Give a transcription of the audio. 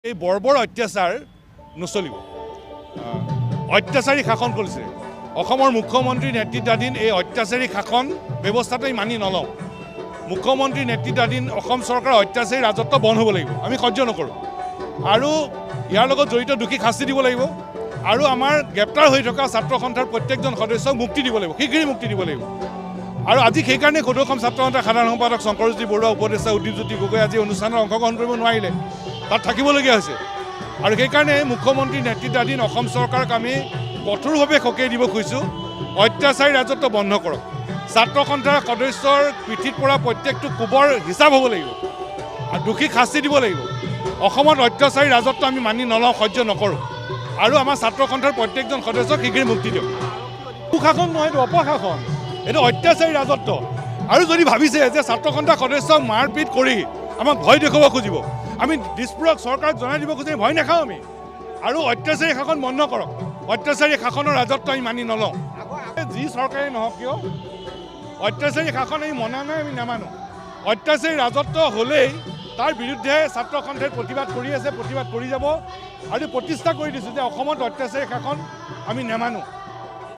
এই বৰ্বৰ অত্যাচাৰ নচলিব অত্যাচাৰী শাসন কৰিছে অসমৰ মুখ্যমন্ত্ৰী নেতৃত্বাধীন এই অত্যাচাৰী শাসন ব্যৱস্থাটো মানি নলওঁ মুখ্যমন্ত্ৰী নেতৃত্বাধীন অসম চৰকাৰৰ অত্যাচাৰী ৰাজত্ব বন্ধ হ'ব লাগিব আমি সহ্য নকৰোঁ আৰু ইয়াৰ লগত জড়িত দোষীক শাস্তি দিব লাগিব আৰু আমাৰ গ্ৰেপ্তাৰ হৈ থকা ছাত্ৰ সন্থাৰ প্ৰত্যেকজন সদস্যক মুক্তি দিব লাগিব শীঘ্ৰেই মুক্তি দিব লাগিব আৰু আজি সেইকাৰণে সদৌ অসম ছাত্ৰ সন্থাৰ সাধাৰণ সম্পাদক শংকৰজ্যোতি বৰুৱা উপদেষ্টা উদ্দীপজ্যোতি গগৈ আজি অনুষ্ঠানত অংশগ্ৰহণ কৰিব নোৱাৰিলে তাত থাকিবলগীয়া হৈছে আৰু সেইকাৰণে মুখ্যমন্ত্ৰী নেতৃত্বাধীন অসম চৰকাৰক আমি কঠোৰভাৱে সকীয়াই দিব খুজিছোঁ অত্যাচাৰী ৰাজত্ব বন্ধ কৰক ছাত্ৰ সন্থাৰ সদস্যৰ পিঠিত পৰা প্ৰত্যেকটো কোবৰ হিচাপ হ'ব লাগিব আৰু দোষীক শাস্তি দিব লাগিব অসমত অত্যাচাৰী ৰাজত্ব আমি মানি নলওঁ সহ্য নকৰোঁ আৰু আমাৰ ছাত্ৰ সন্থাৰ প্ৰত্যেকজন সদস্যক শীঘ্ৰেই মুক্তি দিয়ক সুশাসন নহয় এইটো অপশাসন এইটো অত্যাচাৰী ৰাজত্ব আৰু যদি ভাবিছে যে ছাত্ৰ সন্থাৰ সদস্যক মাৰপিট কৰি আমাক ভয় দেখুৱাব খুজিব আমি দিছপুৰক চৰকাৰক জনাই দিব খুজি ভয় নাখাওঁ আমি আৰু অত্যাচাৰী শাসন বন্ধ কৰক অত্যাচাৰী শাসনৰ ৰাজত্ব আমি মানি নলওঁ যি চৰকাৰে নহওক কিয় অত্যাচাৰী শাসন আমি মনা নাই আমি নামানো অত্যাচাৰী ৰাজত্ব হ'লেই তাৰ বিৰুদ্ধে ছাত্ৰ সন্থাই প্ৰতিবাদ কৰি আছে প্ৰতিবাদ কৰি যাব আৰু প্ৰতিষ্ঠা কৰি দিছোঁ যে অসমত অত্যাচাৰী শাসন আমি নামানো